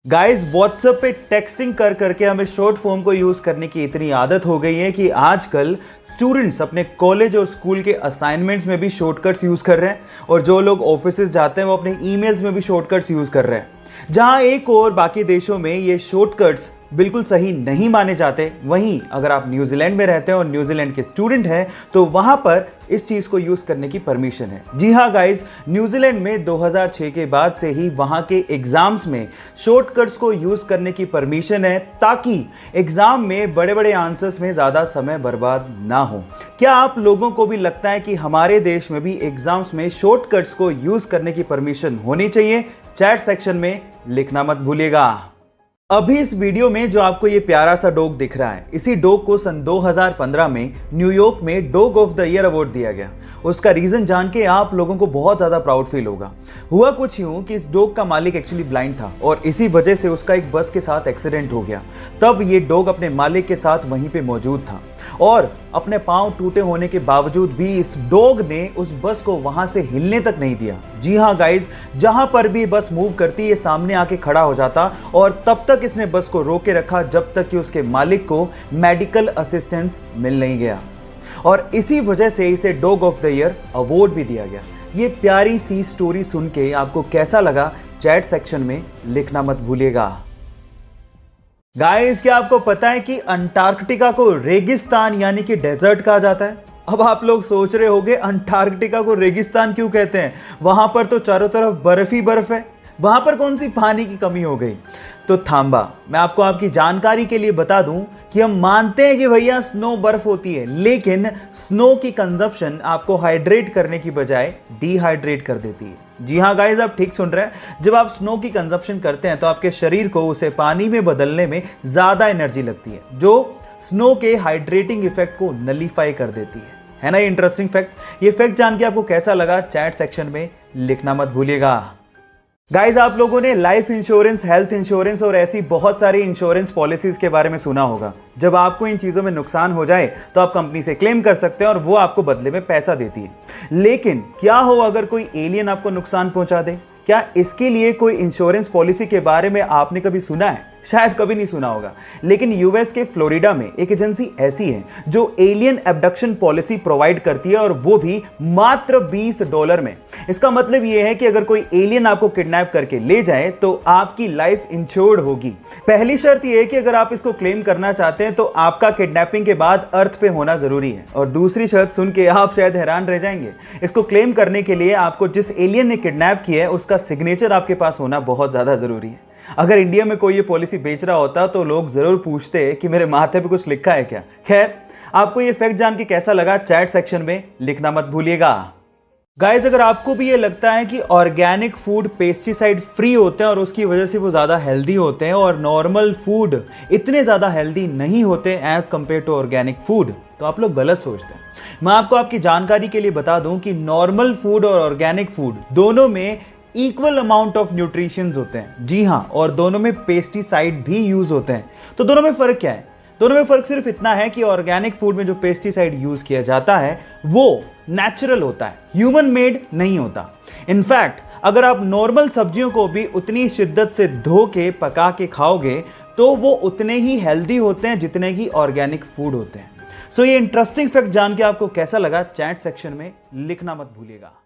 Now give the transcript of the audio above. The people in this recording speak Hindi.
गाइस व्हाट्सएप पे टेक्सटिंग कर करके हमें शॉर्ट फॉर्म को यूज करने की इतनी आदत हो गई है कि आजकल स्टूडेंट्स अपने कॉलेज और स्कूल के असाइनमेंट्स में भी शॉर्टकट्स यूज कर रहे हैं और जो लोग ऑफिसेज जाते हैं वो अपने ईमेल्स में भी शॉर्टकट्स यूज कर रहे हैं। जहां एक और बाकी देशों में ये शॉर्टकट्स बिल्कुल सही नहीं माने जाते, वहीं अगर आप न्यूजीलैंड में रहते हैं और न्यूजीलैंड के स्टूडेंट हैं तो वहां पर इस चीज को यूज करने की परमिशन है। जी हां गाइस, न्यूजीलैंड में 2006 के बाद से ही वहां के एग्जाम्स में शॉर्टकट्स को यूज करने की परमिशन है ताकि एग्जाम में बड़े बड़े आंसर्स में ज्यादा समय बर्बाद ना हो। क्या आप लोगों को भी लगता है कि हमारे देश में भी एग्जाम्स में शॉर्टकट्स को यूज करने की परमिशन होनी चाहिए? चैट सेक्शन में लिखना मत भूलिएगा। अभी इस वीडियो में जो आपको ये प्यारा सा डॉग दिख रहा है, इसी डॉग को सन 2015 में न्यूयॉर्क में dog of the year award दिया गया। उसका रीजन जान के आप लोगों को बहुत ज्यादा प्राउड फील होगा। हुआ कुछ यूं कि इस डॉग का मालिक एक्चुअली ब्लाइंड था और इसी वजह से उसका एक बस के साथ एक्सीडेंट हो गया। तब ये डॉग अपने मालिक के साथ वहीं पे मौजूद था और अपने पांव टूटे होने के बावजूद भी इस डॉग ने उस बस को वहां से हिलने तक नहीं दिया। जी हां गाइस, जहां पर भी बस मूव करती ये सामने आके खड़ा हो जाता और तब तक इसने बस को रोके रखा जब तक कि उसके मालिक को मेडिकल असिस्टेंस मिल नहीं गया और इसी वजह से इसे dog of the year award भी दिया गया। ये प्यारी सी स्टोरी सुन के आपको कैसा लगा? चैट सेक्शन में लिखना मत भूलिएगा। गाइस, क्या आपको पता है कि अंटार्कटिका को रेगिस्तान यानी कि डेजर्ट कहा जाता है? अब आप लोग सोच रहे होंगे अंटार्कटिका को रेगिस्तान क्यों कहते हैं? वहां पर तो चारों तरफ बर्फ ही बर्फ है, वहां पर कौन सी पानी की कमी हो गई? तो थांबा, मैं आपको आपकी जानकारी के लिए बता दूं कि हम मानते हैं कि भैया स्नो बर्फ होती है, लेकिन स्नो की कंजप्शन आपको हाइड्रेट करने की बजाय डिहाइड्रेट कर देती है। जी हाँ गाइस, आप ठीक सुन रहे हैं। जब आप स्नो की कंजप्शन करते हैं तो आपके शरीर को उसे पानी में बदलने में ज्यादा एनर्जी लगती है, जो स्नो के हाइड्रेटिंग इफेक्ट को नलीफाई कर देती है ना? ये इंटरेस्टिंग फैक्ट। ये फैक्ट जान के आपको कैसा लगा? चैट सेक्शन में लिखना मत भूलिएगा। गाइज, आप लोगों ने लाइफ इंश्योरेंस, हेल्थ इंश्योरेंस और ऐसी बहुत सारी इंश्योरेंस पॉलिसीज के बारे में सुना होगा। जब आपको इन चीजों में नुकसान हो जाए तो आप कंपनी से क्लेम कर सकते हैं और वो आपको बदले में पैसा देती है। लेकिन क्या हो अगर कोई एलियन आपको नुकसान पहुंचा दे? क्या इसके लिए कोई इंश्योरेंस पॉलिसी के बारे में आपने कभी सुना है? शायद कभी नहीं सुना होगा, लेकिन यूएस के फ्लोरिडा में एक एजेंसी ऐसी है जो एलियन एब्डक्शन पॉलिसी प्रोवाइड करती है और वो भी मात्र $20 में। इसका मतलब यह है कि अगर कोई एलियन आपको किडनैप करके ले जाए तो आपकी लाइफ इंश्योर्ड होगी। पहली शर्त यह है कि अगर आप इसको क्लेम करना चाहते हैं तो आपका किडनैपिंग के बाद अर्थ पे होना जरूरी है। और दूसरी शर्त सुन के आप शायद हैरान रह जाएंगे। इसको क्लेम करने के लिए आपको जिस एलियन ने किडनैप किया है उसका सिग्नेचर आपके पास होना बहुत ज्यादा जरूरी है। अगर इंडिया में कोई ये पॉलिसी बेच रहा होता तो लोग जरूर पूछते कि मेरे माथे पे कुछ लिखा है क्या। खैर, आपको ये फैक्ट जान के कैसा लगा? चैट सेक्शन में लिखना मत भूलिएगा। गाइस, अगर आपको भी ये लगता है कि ऑर्गेनिक फूड पेस्टिसाइड फ्री होते हैं और उसकी वजह से वो ज़्यादा हेल्दी होते हैं और नॉर्मल फूड इतने ज़्यादा हेल्दी नहीं होते as compare to organic food, तो आप लोग गलत सोचते हैं। मैं आपको आपकी जानकारी के लिए बता दूं कि नॉर्मल फूड और ऑर्गेनिक फूड दोनों में इक्वल अमाउंट ऑफ न्यूट्रिशंस होते हैं। जी हाँ, और दोनों में पेस्टिसाइड भी यूज होते हैं। तो दोनों में फर्क क्या है? दोनों में फर्क सिर्फ इतना है कि ऑर्गेनिक फूड में जो पेस्टिसाइड यूज किया जाता है वो नेचुरल होता है, ह्यूमन मेड नहीं होता। इनफैक्ट अगर आप नॉर्मल सब्जियों को भी उतनी शिद्दत से धो के पका के खाओगे तो वो उतने ही हेल्दी होते हैं जितने ही ऑर्गेनिक फूड होते हैं। सो ये इंटरेस्टिंग फैक्ट जान के आपको कैसा लगा? चैट सेक्शन में लिखना मत भूलिएगा।